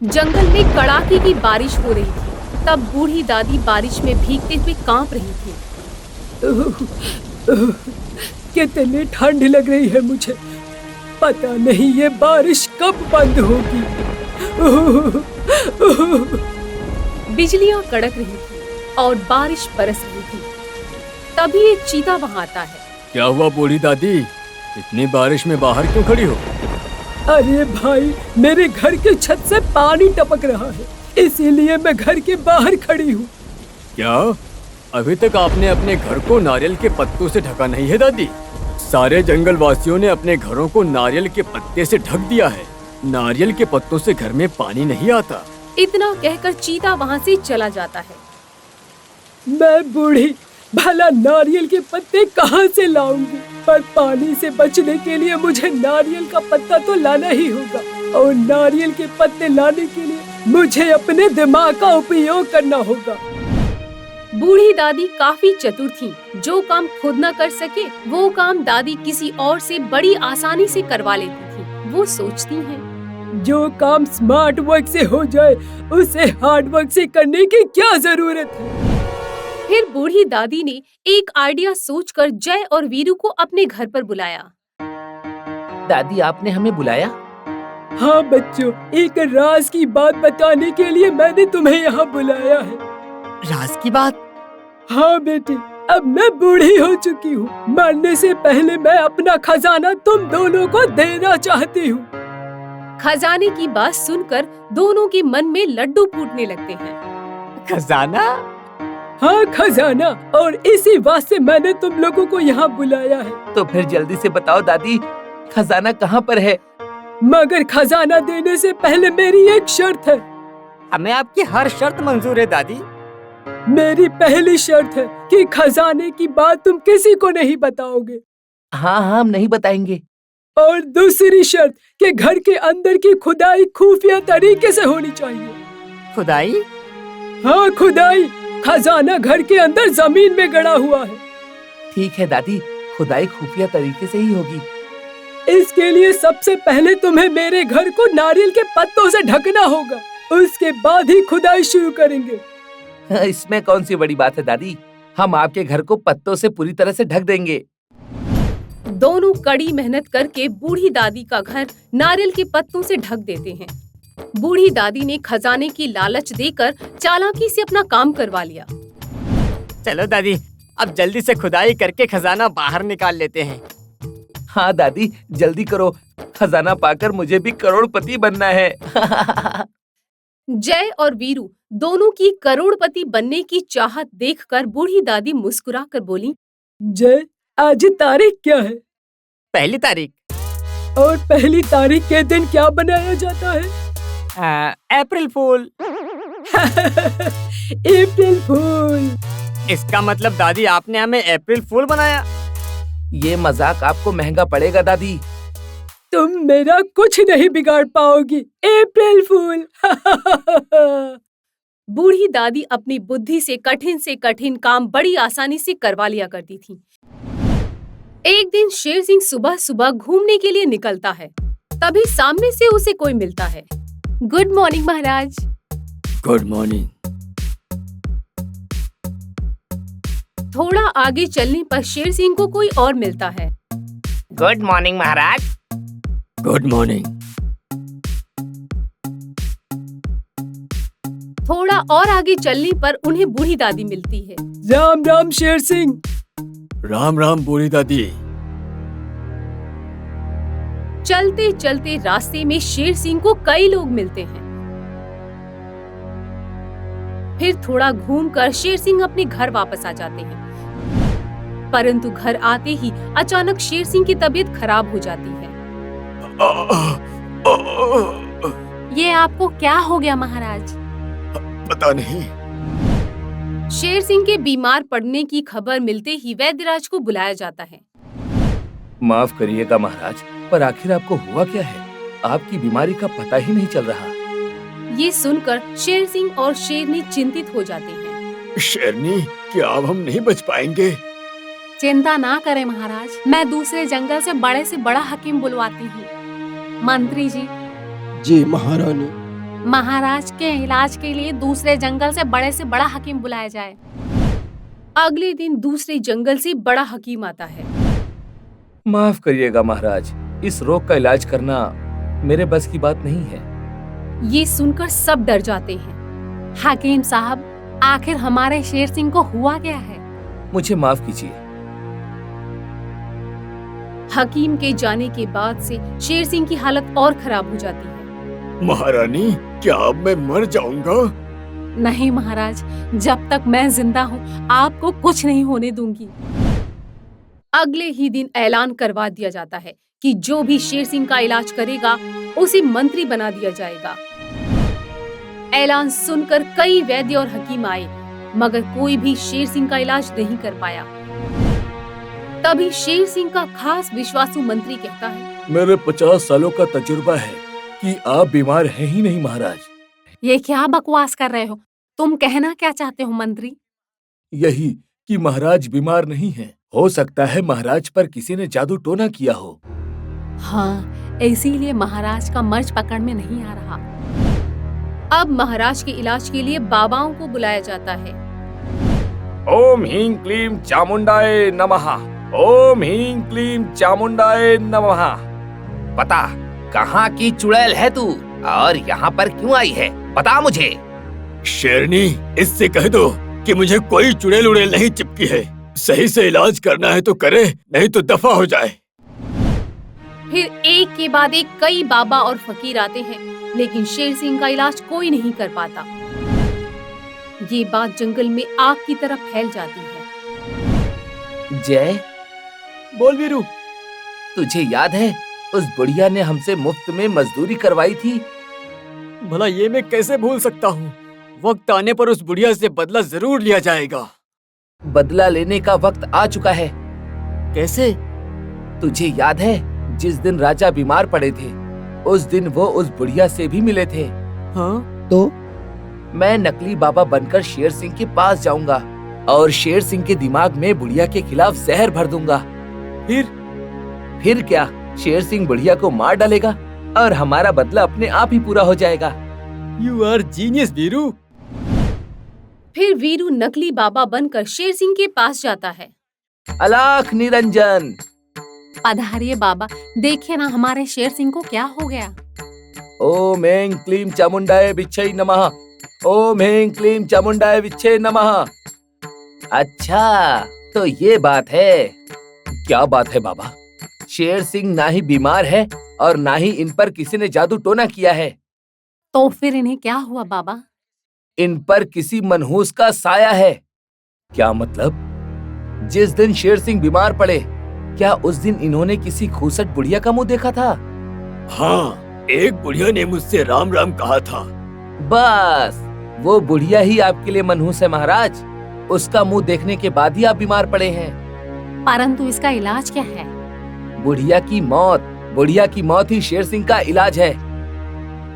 जंगल में कड़ाके की बारिश हो रही थी। तब बूढ़ी दादी बारिश में भीगते हुए कांप रही थी। कितनी ठंड लग रही है मुझे। पता नहीं ये बारिश कब बंद होगी। बिजलियां कड़क रही थी और बारिश बरस रही थी। तभी एक चीता वहां आता है। क्या हुआ बूढ़ी दादी, इतनी बारिश में बाहर क्यों खड़ी हो? अरे भाई, मेरे घर के छत से पानी टपक रहा है, इसीलिए मैं घर के बाहर खड़ी हूँ। क्या अभी तक आपने अपने घर को नारियल के पत्तों से ढका नहीं है दादी? सारे जंगल वासियों ने अपने घरों को नारियल के पत्ते से ढक दिया है। नारियल के पत्तों से घर में पानी नहीं आता। इतना कहकर चीता वहाँ से चला जाता है। मैं बूढ़ी, भला नारियल के पत्ते कहाँ से लाऊंगी? पर पानी से बचने के लिए मुझे नारियल का पत्ता तो लाना ही होगा, और नारियल के पत्ते लाने के लिए मुझे अपने दिमाग का उपयोग करना होगा। बूढ़ी दादी काफी चतुर थी। जो काम खुद न कर सके वो काम दादी किसी और से बड़ी आसानी से करवा लेती थी। वो सोचती हैं, जो काम स्मार्ट वर्क से हो जाए उसे हार्ड वर्क से करने की क्या जरूरत है? फिर बूढ़ी दादी ने एक आइडिया सोचकर जय और वीरू को अपने घर पर बुलाया। दादी, आपने हमें बुलाया? हाँ बच्चों, एक राज की बात बताने के लिए मैंने तुम्हें यहाँ बुलाया है। राज की बात? हाँ बेटी, अब मैं बूढ़ी हो चुकी हूँ। मरने से पहले मैं अपना खजाना तुम दोनों को देना चाहती हूँ। खजाने की बात सुनकर दोनों के मन में लड्डू फूटने लगते हैं। खजाना? हाँ खजाना, और इसी वास्ते मैंने तुम लोगों को यहाँ बुलाया है। तो फिर जल्दी से बताओ दादी, खजाना कहाँ पर है? मगर खजाना देने से पहले मेरी एक शर्त है। हमें आपकी हर शर्त मंजूर है दादी। मेरी पहली शर्त है कि खजाने की बात तुम किसी को नहीं बताओगे। हाँ हाँ, हम नहीं बताएंगे। और दूसरी शर्त कि घर के अंदर की खुदाई खुफिया तरीके से होनी चाहिए। खुदाई? हाँ खुदाई। खजाना घर के अंदर जमीन में गड़ा हुआ है। ठीक है दादी, खुदाई खुफिया तरीके से ही होगी। इसके लिए सबसे पहले तुम्हें मेरे घर को नारियल के पत्तों से ढकना होगा, उसके बाद ही खुदाई शुरू करेंगे। इसमें कौन सी बड़ी बात है दादी, हम आपके घर को पत्तों से पूरी तरह से ढक देंगे। दोनों कड़ी मेहनत करके बूढ़ी दादी का घर नारियल के पत्तों से ढक देते हैं। बूढ़ी दादी ने खजाने की लालच देकर चालाकी से अपना काम करवा लिया। चलो दादी, अब जल्दी से खुदाई करके खजाना बाहर निकाल लेते हैं। हाँ दादी, जल्दी करो, खजाना पाकर मुझे भी करोड़पति बनना है। जय और वीरू दोनों की करोड़पति बनने की चाहत देखकर बूढ़ी दादी मुस्कुराकर बोली, जय, आज तारीख क्या है? पहली तारीख। और पहली तारीख के दिन क्या बनाया जाता है? अप्रैल फूल। अप्रैल फूल। इसका मतलब दादी आपने हमें अप्रैल फूल बनाया? ये मजाक आपको महंगा पड़ेगा दादी। तुम मेरा कुछ नहीं बिगाड़ पाओगी, अप्रैल फूल। बूढ़ी दादी अपनी बुद्धि से कठिन काम बड़ी आसानी से करवा लिया करती थी। एक दिन शेर सिंह सुबह सुबह घूमने के लिए निकलता है। तभी सामने से उसे कोई मिलता है। गुड मॉर्निंग महाराज। Good morning. थोड़ा आगे चलने पर शेर सिंह को कोई और मिलता है। गुड मॉर्निंग महाराज। Good morning. थोड़ा और आगे चलने पर उन्हें बूढ़ी दादी मिलती है। राम राम शेर सिंह। राम राम बूढ़ी दादी। चलते चलते रास्ते में शेर सिंह को कई लोग मिलते हैं। फिर थोड़ा घूमकर शेर सिंह अपने घर वापस आ जाते हैं। परंतु घर आते ही अचानक शेर सिंह की तबीयत खराब हो जाती है। ये आपको क्या हो गया महाराज? पता नहीं। शेर सिंह के बीमार पड़ने की खबर मिलते ही वैद्यराज को बुलाया जाता है। माफ करिएगा महाराज, पर आखिर आपको हुआ क्या है? आपकी बीमारी का पता ही नहीं चल रहा। ये सुनकर शेर सिंह और शेरनी चिंतित हो जाते हैं। शेरनी, क्या अब हम नहीं बच पाएंगे? चिंता ना करें महाराज, मैं दूसरे जंगल से बड़ा हकीम बुलवाती हूँ। मंत्री जी। जी महारानी। महाराज के इलाज के लिए दूसरे जंगल से बड़ा हकीम बुलाया जाए। अगले दिन दूसरे जंगल से बड़ा हकीम आता है। माफ करिएगा महाराज, इस रोग का इलाज करना मेरे बस की बात नहीं है। ये सुनकर सब डर जाते हैं। हकीम साहब, आखिर हमारे शेर सिंह को हुआ क्या है? मुझे माफ कीजिए। हकीम के जाने के बाद से शेर सिंह की हालत और खराब हो जाती है। महारानी, क्या अब मैं मर जाऊंगा? नहीं महाराज, जब तक मैं जिंदा हूँ आपको कुछ नहीं होने दूंगी। अगले ही दिन ऐलान करवा दिया जाता है कि जो भी शेर सिंह का इलाज करेगा उसे मंत्री बना दिया जाएगा। ऐलान सुनकर कई वैद्य और हकीम आए, मगर कोई भी शेर सिंह का इलाज नहीं कर पाया। तभी शेर सिंह का खास विश्वासु मंत्री कहता है, मेरे 50 सालों का तजुर्बा है कि आप बीमार हैं ही नहीं महाराज। ये क्या बकवास कर रहे हो? तुम कहना क्या चाहते हो मंत्री? यही कि महाराज बीमार नहीं हैं। हो सकता है महाराज पर किसी ने जादू टोना किया हो। हाँ, इसीलिए महाराज का मर्ज पकड़ में नहीं आ रहा। अब महाराज के इलाज के लिए बाबाओं को बुलाया जाता है। ओम ह्रीं क्लीं चामुंडाय नमः। ओम ह्रीं क्लीं चामुंडाय नमः। बता, कहाँ की चुड़ैल है तू और यहाँ पर क्यों आई है? बता मुझे। शेरनी, इससे कह दो कि मुझे कोई चुड़ैल उड़ेल नहीं चिपकी है। सही से इलाज करना है तो करे, नहीं तो दफा हो जाए। फिर एक के बाद एक कई बाबा और फकीर आते हैं, लेकिन शेर सिंह का इलाज कोई नहीं कर पाता। ये बात जंगल में आग की तरह फैल जाती है। जय, बोल वीरू। तुझे याद है उस बुढ़िया ने हमसे मुफ्त में मजदूरी करवाई थी? भला ये मैं कैसे भूल सकता हूँ। वक्त आने पर उस बुढ़िया से बदला जरूर लिया जाएगा। बदला लेने का वक्त आ चुका है। कैसे? तुझे याद है जिस दिन राजा बीमार पड़े थे, उस दिन वो उस बुढ़िया से भी मिले थे। हाँ? तो मैं नकली बाबा बनकर शेर सिंह के पास जाऊंगा और शेर सिंह के दिमाग में बुढ़िया के खिलाफ जहर भर दूंगा। फिर क्या, शेर सिंह बुढ़िया को मार डालेगा और हमारा बदला अपने आप ही पूरा हो जाएगा। You are genius Veeru. फिर वीरू नकली बाबा बनकर शेर सिंह के पास जाता है। अलाख निरंजन। पधारिए बाबा, देखिए ना हमारे शेर सिंह को क्या हो गया। ओम ह्रीं क्लीं चामुंडाय विच्छे नमः। ओम ह्रीं क्लीं चामुंडाय विच्छे नमः। अच्छा, तो ये बात है। क्या बात है बाबा? शेर सिंह ना ही बीमार है और ना ही इन पर किसी ने जादू टोना किया है। तो फिर इन्हें क्या हुआ बाबा? इन पर किसी मनहूस का साया है। क्या मतलब? जिस दिन शेर सिंह बीमार पड़े, क्या उस दिन इन्होंने किसी खूसट बुढ़िया का मुंह देखा था? हाँ, एक बुढ़िया ने मुझसे राम राम कहा था। बस वो बुढ़िया ही आपके लिए मनहूस है महाराज। उसका मुंह देखने के बाद ही आप बीमार पड़े हैं। परंतु इसका इलाज क्या है? बुढ़िया की मौत। बुढ़िया की मौत ही शेर सिंह का इलाज है।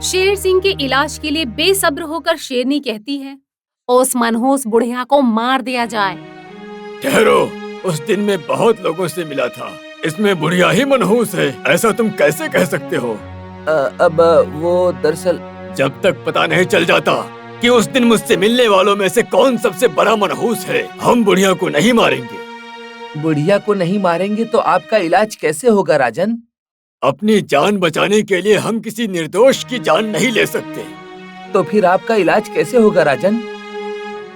शेर सिंह के इलाज के लिए बेसब्र होकर शेरनी कहती है, उस मनहूस बुढ़िया को मार दिया जाए। ठहरो, उस दिन मैं बहुत लोगों से मिला था। इसमें बुढ़िया ही मनहूस है, ऐसा तुम कैसे कह सकते हो? अब वो दरअसल जब तक पता नहीं चल जाता कि उस दिन मुझसे मिलने वालों में से कौन सबसे बड़ा मनहूस है, हम बुढ़िया को नहीं मारेंगे। बुढ़िया को नहीं मारेंगे तो आपका इलाज कैसे होगा राजन? अपनी जान बचाने के लिए हम किसी निर्दोष की जान नहीं ले सकते। तो फिर आपका इलाज कैसे होगा राजन?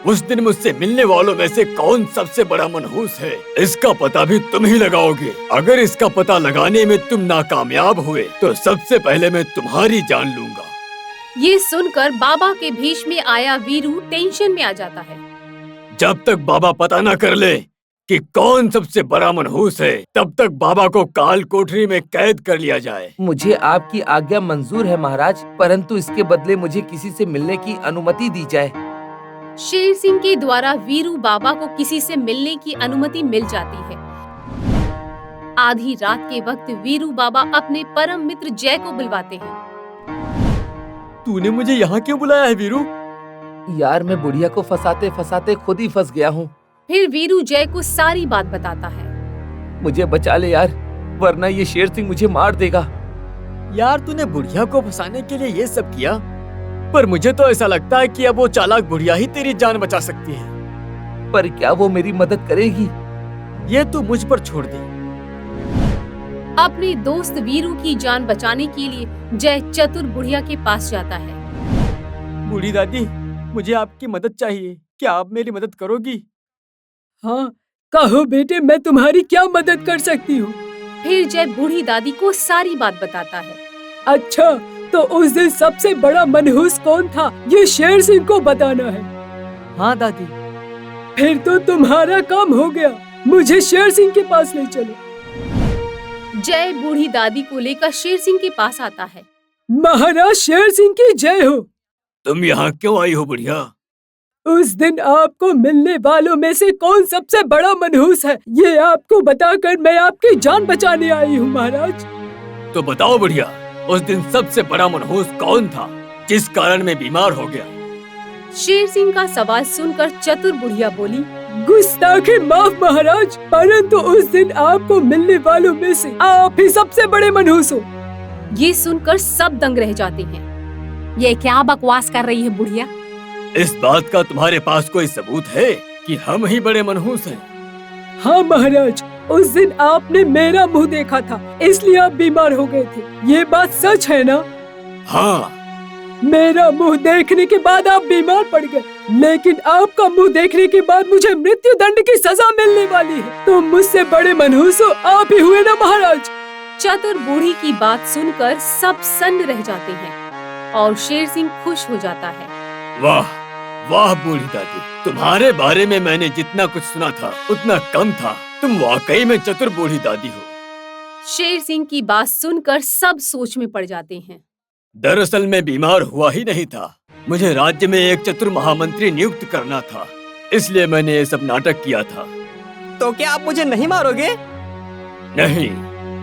उस दिन मुझसे मिलने वालों में से कौन सबसे बड़ा मनहूस है, इसका पता भी तुम ही लगाओगे। अगर इसका पता लगाने में तुम नाकामयाब हुए तो सबसे पहले मैं तुम्हारी जान लूंगा। ये सुनकर बाबा के भेष में आया वीरू टेंशन में आ जाता है। जब तक बाबा पता न कर ले कि कौन सबसे बड़ा मनहूस है, तब तक बाबा को काल कोठरी में कैद कर लिया जाए। मुझे आपकी आज्ञा मंजूर है महाराज, परंतु इसके बदले मुझे किसी से मिलने की अनुमति दी जाए। शेर सिंह के द्वारा वीरू बाबा को किसी से मिलने की अनुमति मिल जाती है। आधी रात के वक्त वीरू बाबा अपने परम मित्र जय को बुलवाते हैं। तूने मुझे यहाँ क्यों बुलाया है वीरू? यार, मैं बुढ़िया को फंसाते फंसाते खुद ही फंस गया हूँ। फिर वीरू जय को सारी बात बताता है। मुझे बचा ले यार, वरना ये शेर सिंह मुझे मार देगा। यार, तूने बुढ़िया को फंसाने के लिए ये सब किया, पर मुझे तो ऐसा लगता है कि अब वो चालाक बुढ़िया ही तेरी जान बचा सकती है। पर क्या वो मेरी मदद करेगी? ये तू मुझ पर छोड़ दे। अपने दोस्त वीरू की जान बचाने के लिए जय चतुर बुढ़िया के पास जाता है। बूढ़ी दादी, मुझे आपकी मदद चाहिए। क्या आप मेरी मदद करोगी? हाँ, कहो बेटे, मैं तुम्हारी क्या मदद कर सकती हूँ? फिर जय बूढ़ी दादी को सारी बात बताता है। अच्छा, तो उस दिन सबसे बड़ा मनहूस कौन था, ये शेर सिंह को बताना है। हाँ दादी। फिर तो तुम्हारा काम हो गया। मुझे शेर सिंह के पास ले चलो। जय बूढ़ी दादी को लेकर शेर सिंह के पास आता है। महाराज शेर सिंह की जय हो। तुम यहाँ क्यों आई हो बुढ़िया? उस दिन आपको मिलने वालों में से कौन सबसे बड़ा मनहूस है, ये आपको बताकर मैं आपकी जान बचाने आई हूँ महाराज। तो बताओ बुढ़िया, उस दिन सबसे बड़ा मनहूस कौन था जिस कारण मैं बीमार हो गया? शेर सिंह का सवाल सुनकर चतुर बुढ़िया बोली, गुस्ताखी माफ महाराज, परंतु उस दिन आपको मिलने वालों में से आप ही सबसे बड़े मनहूस हो। ये सुनकर सब दंग रह जाते हैं। ये क्या बकवास कर रही है बुढ़िया? इस बात का तुम्हारे पास कोई सबूत है कि हम ही बड़े मनहूस हैं? हाँ महाराज, उस दिन आपने मेरा मुंह देखा था, इसलिए आप बीमार हो गए थे। ये बात सच है ना? हाँ। मेरा मुंह देखने के बाद आप बीमार पड़ गए, लेकिन आपका मुंह देखने के बाद मुझे मृत्यु दंड की सजा मिलने वाली है। तुम मुझसे बड़े मनहूस हो, आप ही हुए ना महाराज? चतुर बूढ़ी की बात सुनकर सब सन्न रह जाते हैं और शेर सिंह खुश हो जाता है। वाह वाह बूढ़ी दादी, तुम्हारे बारे में मैंने जितना कुछ सुना था उतना कम था। तुम वाकई में चतुर बूढ़ी दादी हो। शेर सिंह की बात सुनकर सब सोच में पड़ जाते हैं। दरअसल मैं बीमार हुआ ही नहीं था, मुझे राज्य में एक चतुर महामंत्री नियुक्त करना था, इसलिए मैंने ये सब नाटक किया था। तो क्या आप मुझे नहीं मारोगे? नहीं,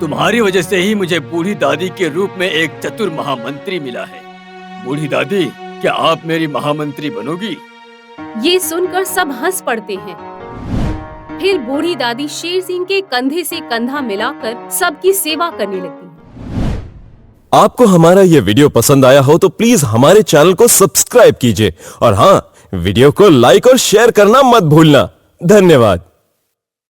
तुम्हारी वजह से ही मुझे बूढ़ी दादी के रूप में एक चतुर महामंत्री मिला है। बूढ़ी दादी, क्या आप मेरी महामंत्री बनोगी? ये सुनकर सब हंस पड़ते हैं। फिर बूढ़ी दादी शेर सिंह के कंधे से कंधा मिलाकर सबकी सेवा करने लगती है। आपको हमारा ये वीडियो पसंद आया हो तो प्लीज हमारे चैनल को सब्सक्राइब कीजिए और हाँ, वीडियो को लाइक और शेयर करना मत भूलना। धन्यवाद।